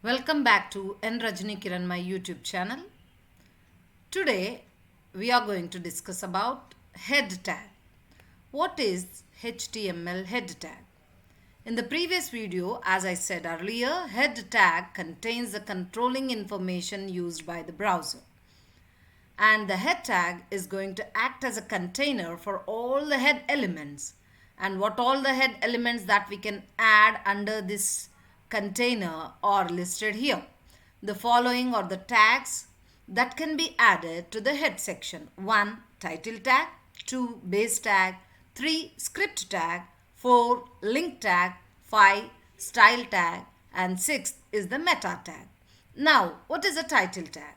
Welcome back to N. Rajani Kiran, my YouTube channel. Today we are going to discuss about head tag. What is HTML head tag? In the previous video, as I said earlier, head tag contains the controlling information used by the browser. And the head tag is going to act as a container for all the head elements. And what all the head elements that we can add under this container are listed here. The following are the tags that can be added to the head section. 1. Title tag. 2. Base tag. 3. Script tag. 4. Link tag. 5. Style tag. And 6 is the meta tag. Now, what is a title tag?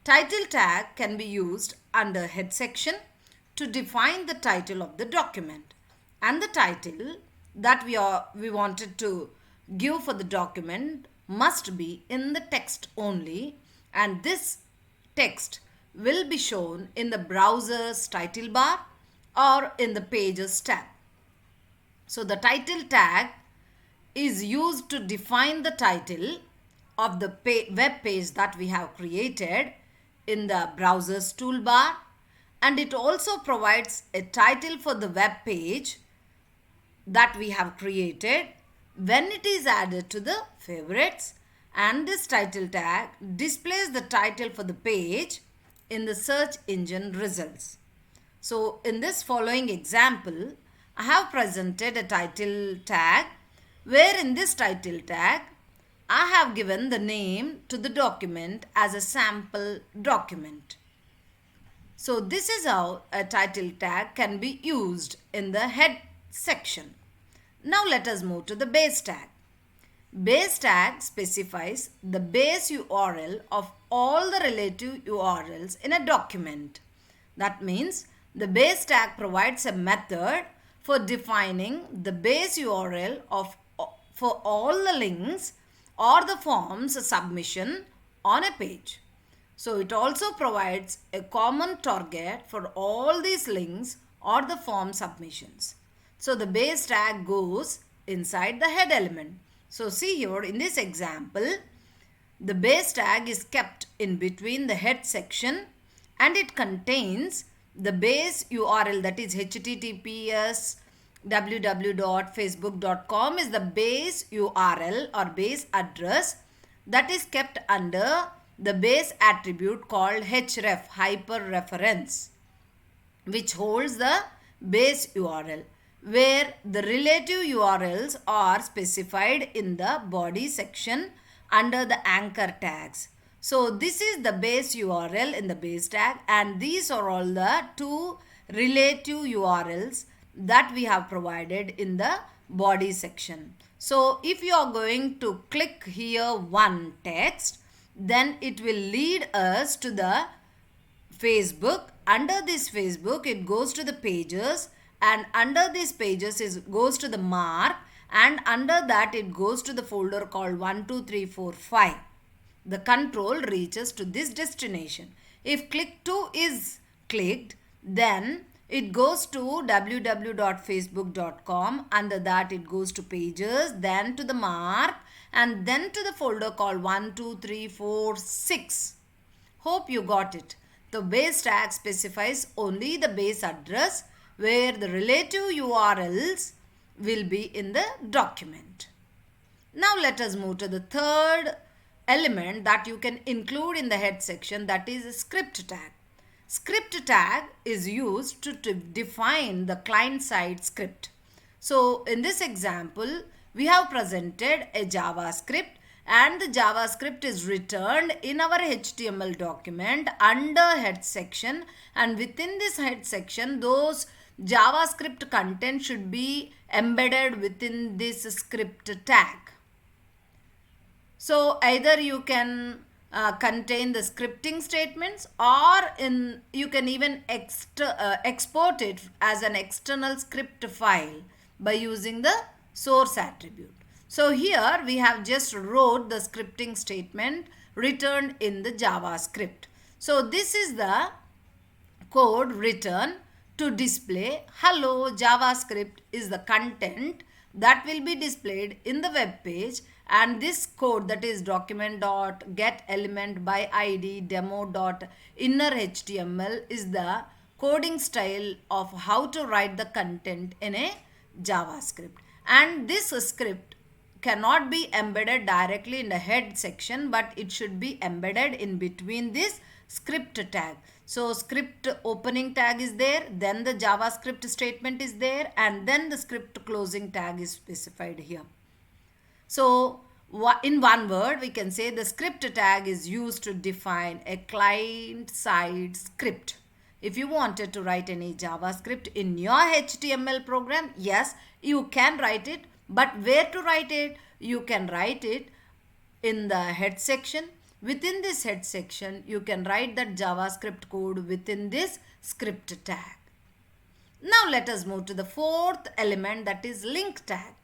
Title tag can be used under head section to define the title of the document, and the title that we wanted to give for the document must be in the text only, and this text will be shown in the browser's title bar or in the pages tab. So the title tag is used to define the title of the web page that we have created in the browser's toolbar, and it also provides a title for the web page that we have created when it is added to the favorites, and this title tag displays the title for the page in the search engine results. So in this following example, I have presented a title tag where in this title tag I have given the name to the document as a sample document. So this is how a title tag can be used in the head section. Now let us move to the base tag. Base tag specifies the base URL of all the relative URLs in a document. That means the base tag provides a method for defining the base URL for all the links or the form's submission on a page. So it also provides a common target for all these links or the form submissions. So the base tag goes inside the head element. So see here in this example, the base tag is kept in between the head section and it contains the base URL, that is https www.facebook.com is the base URL or base address that is kept under the base attribute called href, hyperreference, which holds the base URL, where the relative URLs are specified in the body section under the anchor tags. So this is the base URL in the base tag, and these are all the two relative URLs that we have provided in the body section. So if you are going to click here one text, then it will lead us to the Facebook. Under this Facebook, it goes to the pages, and under these pages it goes to the mark, and under that it goes to the folder called 1 2 3 4 5. The control reaches to this destination. If click to is clicked, then it goes to www.facebook.com. Under that it goes to pages, then to the mark, and then to the folder called 1 2 3 4 6. Hope you got it. The base tag specifies only the base address where the relative URLs will be in the document. Now let us move to the third element that you can include in the head section, that is a script tag. Script tag is used to define the client side script. So in this example, we have presented a JavaScript, and the JavaScript is returned in our HTML document under head section, and within this head section those JavaScript content should be embedded within this script tag. So either you can contain the scripting statements, or you can even export it as an external script file by using the source attribute. So here we have just wrote the scripting statement returned in the JavaScript. So this is the code written to display hello JavaScript is the content that will be displayed in the web page, and this code, that is document dot get element by id demo dot inner html, is the coding style of how to write the content in a JavaScript. And this script cannot be embedded directly in the head section, but it should be embedded in between this script tag. So script opening tag is there, then the JavaScript statement is there, and then the script closing tag is specified here. So in one word, we can say the script tag is used to define a client-side script. If you wanted to write any JavaScript in your HTML program, yes, you can write it. But where to write it? You can write it in the head section. Within this head section, you can write that JavaScript code within this script tag. Now let us move to the fourth element, that is link tag.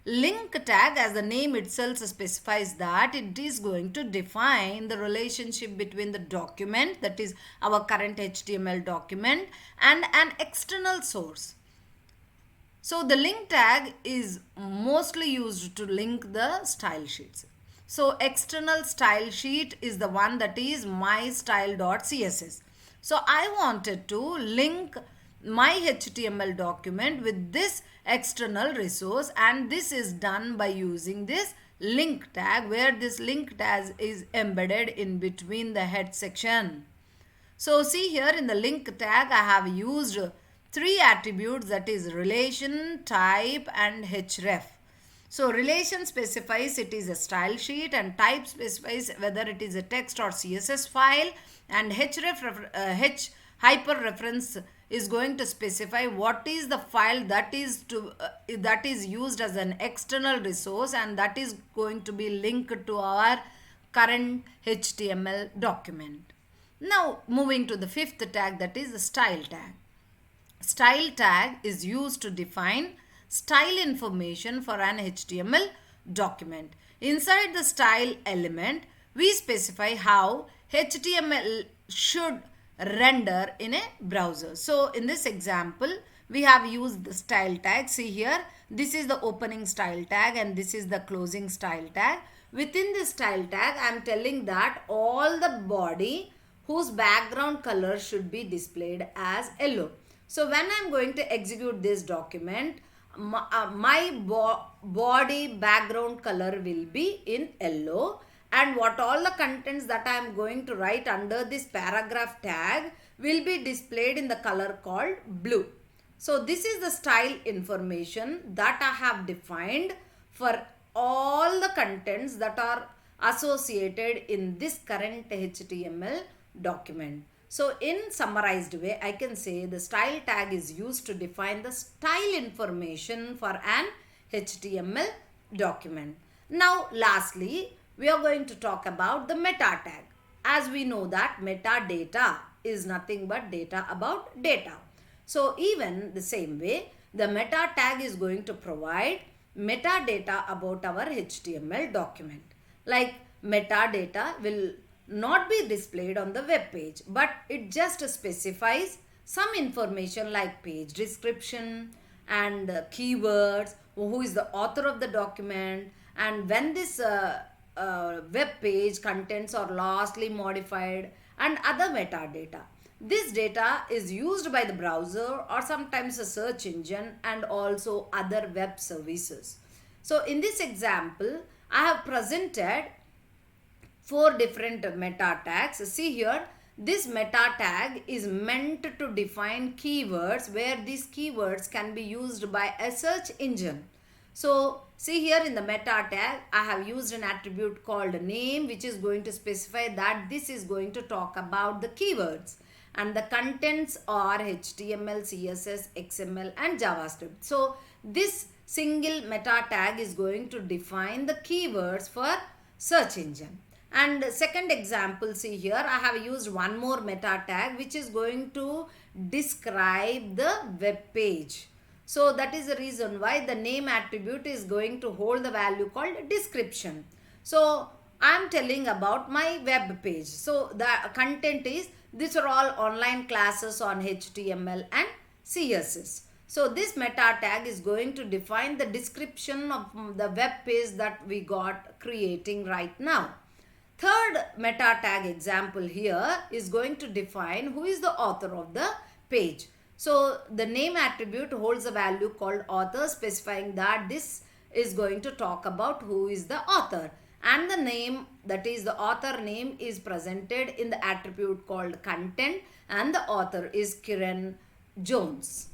Link tag, as the name itself specifies, that it is going to define the relationship between the document, that is our current HTML document, and an external source. So the link tag is mostly used to link the style sheets. So external style sheet is the one that is mystyle.css. So I wanted to link my HTML document with this external resource, and this is done by using this link tag, where this link tag is embedded in between the head section. So see here in the link tag, I have used three attributes, that is relation, type, and href. So relation specifies it is a style sheet, and type specifies whether it is a text or CSS file, and h hyperreference is going to specify what is the file that is used as an external resource, and that is going to be linked to our current HTML document. Now moving to the fifth tag, that is the style tag. Style tag is used to define style information for an HTML document. Inside the style element, we specify how HTML should render in a browser. So in this example, we have used the style tag. See here, this is the opening style tag and this is the closing style tag. Within this style tag, I am telling that all the body whose background color should be displayed as yellow. So when I am going to execute this document, my body background color will be in yellow, and what all the contents that I am going to write under this paragraph tag will be displayed in the color called blue. So this is the style information that I have defined for all the contents that are associated in this current HTML document. So in summarized way, I can say the style tag is used to define the style information for an HTML document. Now lastly, we are going to talk about the meta tag. As we know that metadata is nothing but data about data. So even the same way, the meta tag is going to provide metadata about our HTML document. Like metadata will not be displayed on the web page, but it just specifies some information like page description and keywords, who is the author of the document, and when this web page contents are lastly modified, and other metadata. This data is used by the browser or sometimes a search engine and also other web services. So in this example, I have presented 4 different meta tags. See here, this meta tag is meant to define keywords where these keywords can be used by a search engine. So see here in the meta tag, I have used an attribute called name, which is going to specify that this is going to talk about the keywords, and the contents are HTML, CSS, XML and JavaScript. So this single meta tag is going to define the keywords for search engine. And second example, see here, I have used one more meta tag which is going to describe the web page. So that is the reason why the name attribute is going to hold the value called description. So I am telling about my web page. So the content is, these are all online classes on HTML and CSS. So this meta tag is going to define the description of the web page that we got creating right now. Third meta tag example here is going to define who is the author of the page. So the name attribute holds a value called author, specifying that this is going to talk about who is the author. And the name, that is the author name, is presented in the attribute called content, and the author is Kiran Jones.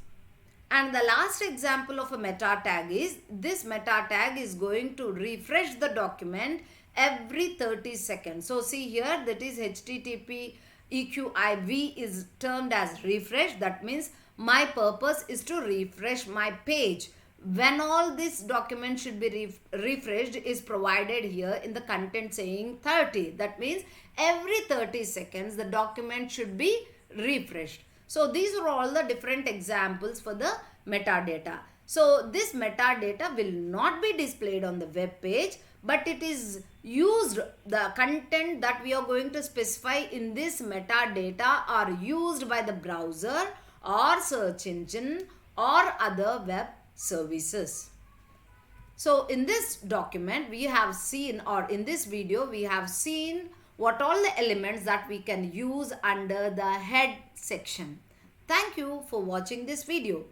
And the last example of a meta tag is this meta tag is going to refresh the document every 30 seconds. So see here, that is HTTP EQIV is termed as refresh. That means my purpose is to refresh my page. When all this document should be refreshed is provided here in the content saying 30. That means every 30 seconds the document should be refreshed. So these are all the different examples for the metadata. So this metadata will not be displayed on the web page, but it is used, the content that we are going to specify in this metadata are used by the browser or search engine or other web services. So in this document we have seen, or in this video we have seen what all the elements that we can use under the head section. Thank you for watching this video.